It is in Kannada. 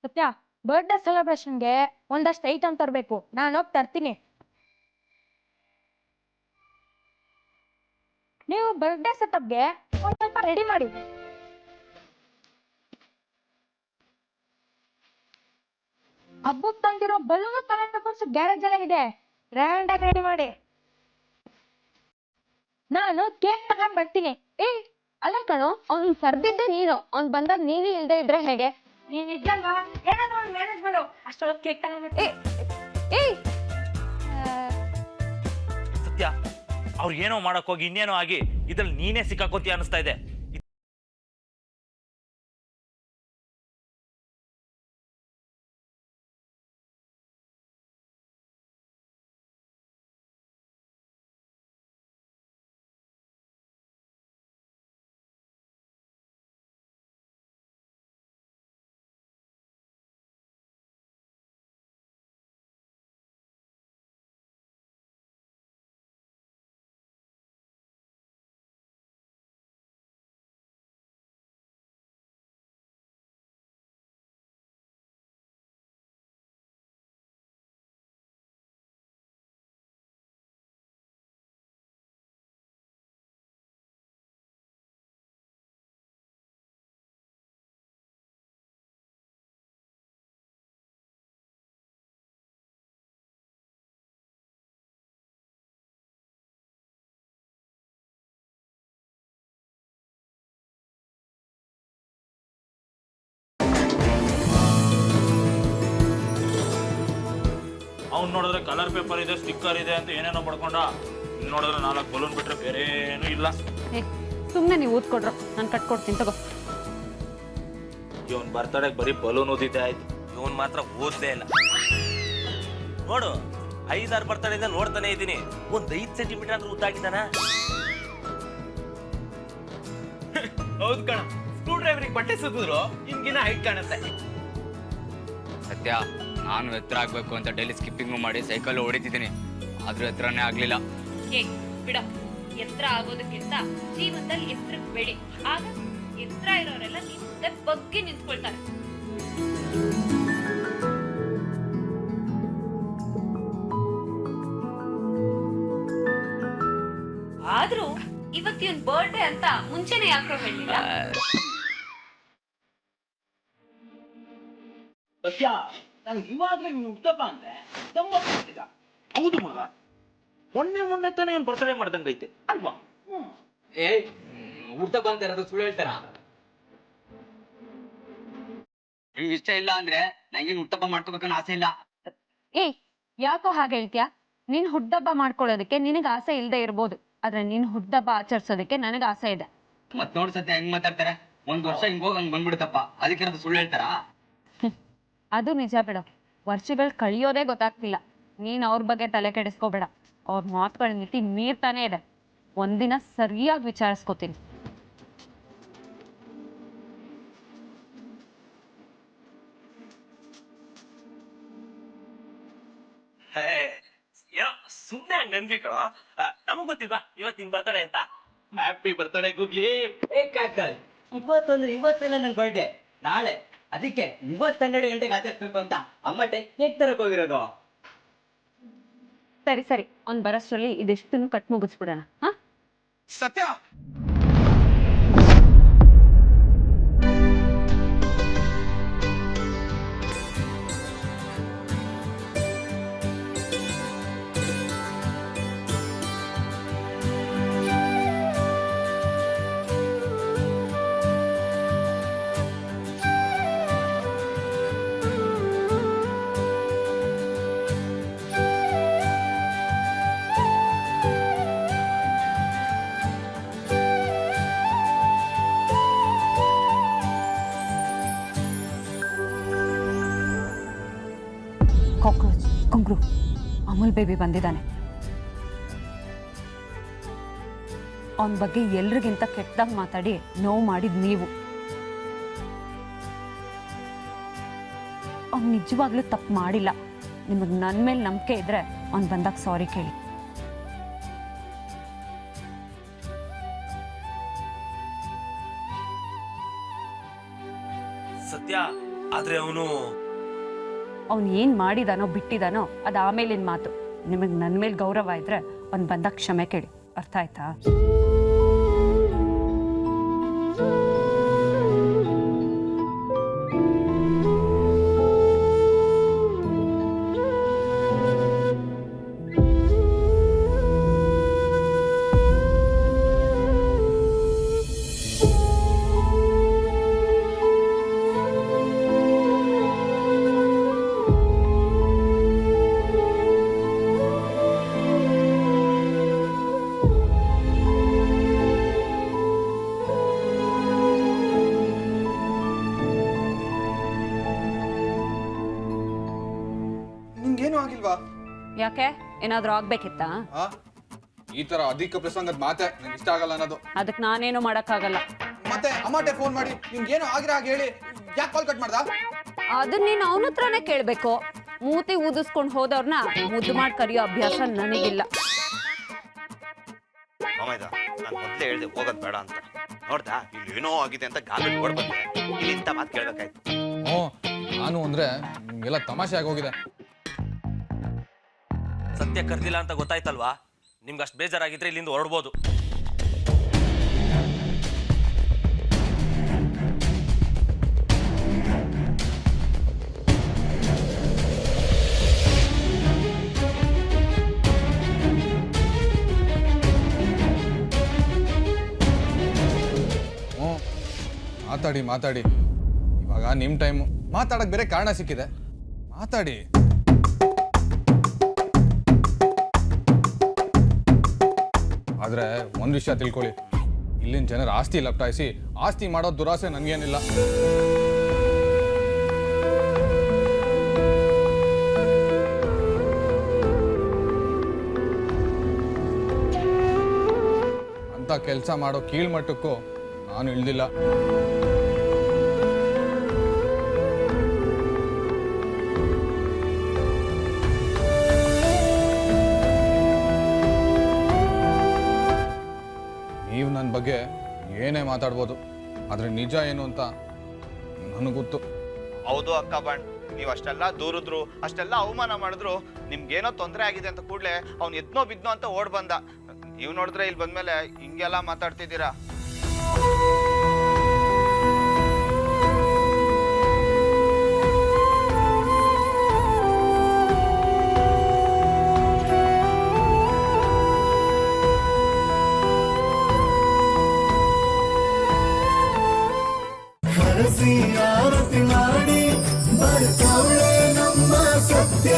ಸತ್ಯ, ಬರ್ಡೇ ಸೆಲೆಬ್ರೇಷನ್ಗೆ ಒಂದಷ್ಟು ಐಟಮ್ ತರಬೇಕು. ನಾನು ಹೋಗಿ ತರ್ತೀನಿ. ನೀವು ಬರ್ಡೇ ಸೆಟಪ್ಗೆ ಒಂದ್ ಸ್ವಲ್ಪ ರೆಡಿ ಮಾಡಿ. ಹಬ್ಬಕ್ಕೆ ತಂದಿರೋ ಬಲೂನ್ ತಗೊಂಡು ಗ್ಯಾರೇಜ್ ಎಲ್ಲ ಇದೆ, ಗ್ರ್ಯಾಂಡ್ ಆಗಿ ರೆಡಿ ಮಾಡಿ. ನಾನು ಕೇಕ್ ತಗೊಂಡ್ ಬರ್ತೀನಿ. ಅಲ್ಲ ಕಣೋ, ಅವ್ನು ಕರ್ದಿದ್ದೆ ನೀನು, ಅವ್ನು ಬಂದಾಗ ನೀನು ಇಲ್ದೇ ಇದ್ರೆ ಹೇಗೆ? ನೀನ್ ಇದ್ದಲ್ವಾ, ಏನಾದ್ರು ಒಂದು ಮ್ಯಾನೇಜ್ ಮಾಡು. ಅಷ್ಟೊಳಗೆ ಕೇಕ್ ತಗೊಂಡ್ಬಿಟ್ಟು ಸತ್ಯ, ಅವ್ರು ಏನೋ ಮಾಡಕ್ ಹೋಗಿ ಇನ್ನೇನೋ ಆಗಿ ಇದ್ರಲ್ಲಿ ನೀನೇ ಸಿಕ್ಕಾಕೋತಿ ಅನಿಸ್ತಾ ಇದೆ. ಅವ್ನು ನೋಡಿದ್ರೆ ಕಲರ್ ಪೇಪರ್ ಇದೆ, ಸ್ಟಿಕ್ಕರ್ ಇದೆ ಅಂತ ಏನೇನೋ ಪಡ್ಕೊಂಡ. ಇಲ್ಲಿ ನೋಡಿದ್ರೆ 4 ಬಲೂನ್ ಬಿಟ್ರೆ ಬೇರೆ ಏನೂ ಇಲ್ಲ. ಸುಮ್ಮನೆ ನೀವು ಊದ್ಕೊಡ್ರು, ನಾನು ಕಟ್ಕೊಡ್ತೀನಿ ತಗೋ. ಇವನ್ ಬರ್ತಡೆಗೆ ಬರೀ ಬಲೂನ್ ಊದಿದ್ದೆ ಆಯ್ತು, ಇವನ್ ಮಾತ್ರ ಓದ್ದೇ ಇಲ್ಲ. ನೋಡು, 5-6 ಬರ್ತಡೆಯಿಂದ ನೋಡ್ತಾನೆ ಇದ್ದೀನಿ, ಒಂದ್ 5 ಸೆಂಟಿಮೀಟರ್ ಅಂದ್ರೆ ಉದ್ದಾಗಿದ್ದಾನ. ಹೌದು ಕಣ, ಸ್ಕ್ರೂ ಡ್ರೈವರಿಗೆ ಬಟ್ಟೆ ಸುತ್ತಿದ್ರು ನಿಮ್ಗಿನ ಹೈಟ್ ಕಾಣುತ್ತೆ. ಸತ್ಯ, ನಾನು ಎತ್ತರ ಆಗ್ಬೇಕು ಅಂತ ಡೈಲಿ ಸ್ಕಿಪ್ಪಿಂಗ್ ಮಾಡಿ ಸೈಕಲ್ ಹೊಡಿತಿದ್ದೀನಿ, ಆದ್ರೂ ಎತ್ತರನೇ ಆಗ್ಲಿಲ್ಲ. ಬಿಡ, ಎತ್ತರ ಆಗೋದಕ್ಕಿಂತ ಜೀವನದಲ್ಲಿ ಎತ್ತರಕ್ಕೆ ಬೆಳಿ. ಆಗ ಎತ್ತರ ಇರೋರೆಲ್ಲ ನಿಮ್ ಮುಂದೆ ಬಗ್ಗಿ ನಿಂತ್ಕೊಳ್ತಾರೆ. ಆದ್ರೂ ಇವತ್ತಿನ ಬರ್ಡೇ ಅಂತ ಮುಂಚೆನೆ ಯಾಕೋ ಹೇಳಿಲ್ಲ? ಸತ್ಯ, ನಂಗೆ ಇವಾಗ್ಲೇ ನೀನು ಹುಟ್ಟಪ್ಪ ಅಂದ್ರೆ ತುಂಬ ಹೌದು ಮಗ, ಮೊನ್ನೆ ತಾನೇ ಏನ್ ಬರ್ತಡೇ ಮಾಡ್ದಂಗೈತೆ ಅಲ್ವಾ? ಹುಟ್ಟಪ್ಪ ಅಂತ ಇರೋದು ಸುಳ್ಳು ಹೇಳ್ತಾರ? ನಿಮ್ಗೆ ಇಷ್ಟ ಇಲ್ಲ ಅಂದ್ರೆ ನಂಗೇನು ಹುಟ್ಟಪ್ಪ ಮಾಡ್ಕೋಬೇಕನ್ನೋ ಆಸೆ ಇಲ್ಲ. ಯಾಕೋ ಹಾಗೆ ಹೇಳ್ತೀಯಾ? ನೀನ್ ಹುಟ್ಟಹಬ್ಬ ಮಾಡ್ಕೊಳ್ಳೋದಕ್ಕೆ ನಿನಗೆ ಆಸೆ ಇಲ್ಲದೆ ಇರ್ಬೋದು, ಆದ್ರೆ ನೀನ್ ಹುಟ್ಟಹಬ್ಬ ಆಚರಿಸೋದಕ್ಕೆ ನನಗೆ ಆಸೆ ಇದೆ. ಮತ್ ನೋಡ್ ಸತ್ಯ ಹೆಂಗ್ ಮಾತಾಡ್ತಾರೆ, 1 ವರ್ಷ ಹಿಂಗ್ ಹೋಗಿ ಹಂಗ್ ಬಂದ್ಬಿಡುತ್ತಪ್ಪ, ಅದಕ್ಕೆ ಸುಳ್ಳು ಹೇಳ್ತಾರ? ಅದು ನಿಜ ಬಿಡು, ವರ್ಷಗಳು ಕಳಿಯೋದೇ ಗೊತ್ತಾಗ್ತಿಲ್ಲ. ನೀನ್ ಅವ್ರ ಬಗ್ಗೆ ತಲೆ ಕೆಡಿಸ್ಕೋಬೇಡ, ಅವ್ರ ಮಾತುಗಳ ಮಿತಿ ಮೀರ್ತಾನೆ ಇದೆ. ಒಂದಿನ ಸರಿಯಾಗಿ ವಿಚಾರಿಸ್ಕೋತೀನಿ. ಸುಮ್ಮನೆ ಹಂಗ ನೆನ್ಪಿಕ, ನಮಗ್ ಗೊತ್ತಿಲ್ವಾ ಇವತ್ತಿನ ಬರ್ತಡೇ ಅಂತ? Happy birthday ಗುಗ್ಲಿ. ಇವತ್ತಂದ್ರೆ ಇವತ್ತೆಲ್ಲ ನನ್ ಬರ್ಡೇ, ನಾಳೆ ಅದಕ್ಕೆ 12 ಗಂಟೆಗೆ ಆಚರಿಸ್ಬೇಕು ಅಂತ ಅಮ್ಮ ಕೇಕ್ ತರಕ್ ಹೋಗಿರೋದು. ಸರಿ, ಅವ್ನು ಬರೋಷ್ಟರಲ್ಲಿ ಇದಿಷ್ಟನ್ನು ಕಟ್ ಮುಗಿಸ್ಬಿಡೋಣ. ಸತ್ಯ, ಕಾಕ್ರೋಚ್ ಕುಂಗ್ರು, ಅಮೂಲ್ ಬೇಬಿ ಬಂದಿದ್ದಾನೆ. ಅವನ ಬಗ್ಗೆ ಎಲ್ರಿಗಿಂತ ಕೆಟ್ಟದಾಗ ಮಾತಾಡಿ ನೋವು ಮಾಡಿದ್ ನೀವು. ಅವ್ನು ನಿಜವಾಗ್ಲೂ ತಪ್ಪು ಮಾಡಿಲ್ಲ. ನಿಮಗೆ ನನ್ನ ಮೇಲೆ ನಂಬಿಕೆ ಇದ್ರೆ ಅವ್ನು ಬಂದಾಗ ಸಾರಿ ಕೇಳಿ. ಸತ್ಯ, ಆದ್ರೆ ಅವನು ಏನು ಮಾಡಿದಾನೋ ಬಿಟ್ಟಿದಾನೋ ಅದು ಆಮೇಲಿನ ಮಾತು. ನಿಮಗೆ ನನ್ನ ಮೇಲೆ ಗೌರವ ಇದ್ರೆ ಅವ್ನು ಬಂದಾಗ ಕ್ಷಮೆ ಕೇಳಿ, ಅರ್ಥ ಆಯ್ತಾ? ನಿಂಗೇನು ಆಗಿಲ್ವಾ? ಯಾಕೆ ಏನಾದರೂ ಆಗ್ಬೇಕಿತ್ತಾ? ಆ ಈ ತರ ಅಧಿಕ ಪ್ರಸಂಗದ ಮಾತೆ ನಂಗೆ ಇಷ್ಟ ಆಗಲ್ಲ ಅನ್ನೋದು. ಅದಕ್ಕೆ ನಾನೇನು ಮಾಡೋಕ್ಕಾಗಲ್ಲ. ಮತ್ತೆ ಅಮ್ಮಟೆ ಫೋನ್ ಮಾಡಿ ನಿಮ್ಗೇನು ಆಗಿರ ಹಾಗೆ ಹೇಳಿ ಯಾಕೆ ಕಾಲ್ ಕಟ್ ಮಾಡ್ದ? ಅದನ್ನ ನೀನು ಅವನ ಹತ್ರನೇ ಕೇಳಬೇಕು. ಮೂತಿ ಊದಿಸ್ಕೊಂಡು ಹೋದವ್ರನ್ನ ಮುದ್ದು ಮಾಡಿ ಕರಿಯೋ ಅಭ್ಯಾಸ ನನಗಿಲ್ಲ. ಅಮ್ಮಯ್ಯ ನಾನು ಮೊದಲೇ ಹೇಳ್ದೆ ಹೋಗೋದು ಬೇಡ ಅಂತ. ನೋಡ್ದಾ ಇಲ್ಲಿ ಏನೋ ಆಗಿದೆ ಅಂತ ಗಾಬರಿ ಓಡ್ ಬಂದೆ. ಇಲ್ಲಿ ಇಂಥ ಮಾತು ಕೇಳ್ಬೇಕಾಯ್ತು. ನಾನು ಅಂದ್ರೆ ಎಲ್ಲ ತಮಾಷೆ ಆಗೋಗಿದೆ. ಸತ್ಯ ಕರ್ದಿಲ್ಲ ಅಂತ ಗೊತ್ತಾಯ್ತಲ್ವಾ? ನಿಮ್ಗೆ ಅಷ್ಟು ಬೇಜಾರಾಗಿದ್ರೆ ಇಲ್ಲಿಂದ ಹೊರಡ್ಬೋದು. ಮಾತಾಡಿ ಮಾತಾಡಿ, ಇವಾಗ ನಿಮ್ ಟೈಮು. ಮಾತಾಡಕ್ ಬೇರೆ ಕಾರಣ ಸಿಕ್ಕಿದೆ, ಮಾತಾಡಿ. ಆದ್ರೆ ಒಂದ್ ವಿಷಯ ತಿಳ್ಕೊಳ್ಳಿ, ಇಲ್ಲಿನ ಜನರ ಆಸ್ತಿ ಲಪ್ಟಾಯಿಸಿ ಆಸ್ತಿ ಮಾಡೋ ದುರಾಸೆ ನನ್ಗೇನಿಲ್ಲ. ಅಂತ ಕೆಲಸ ಮಾಡೋ ಕೀಳ್ಮಟ್ಟಕ್ಕೂ ನಾನು ಇಳ್ದಿಲ್ಲ. ನೀವು ನನ್ನ ಬಗ್ಗೆ ಏನೇ ಮಾತಾಡ್ಬೋದು, ಆದ್ರೆ ನಿಜ ಏನು ಅಂತ ನನಗೆ ಗೊತ್ತು. ಹೌದು ಅಕ್ಕ ಬಣ್, ನೀವು ಅಷ್ಟೆಲ್ಲ ದೂರಿದ್ರು, ಅಷ್ಟೆಲ್ಲ ಅವಮಾನ ಮಾಡಿದ್ರು, ನಿಮ್ಗೇನೋ ತೊಂದರೆ ಆಗಿದೆ ಅಂತ ಕೂಡಲೇ ಅವ್ನು ಎದ್ನೋ ಬಿದ್ನೋ ಅಂತ ಓಡ್ ಬಂದ. ನೀವು ನೋಡಿದ್ರೆ ಇಲ್ಲಿ ಬಂದ್ಮೇಲೆ ಹಿಂಗೆಲ್ಲ ಮಾತಾಡ್ತಿದ್ದೀರಾ. ಆರತಿ ಮಾಡಿ ಬರ್ತಾಳೆ ನಮ್ಮ ಸತ್ಯ.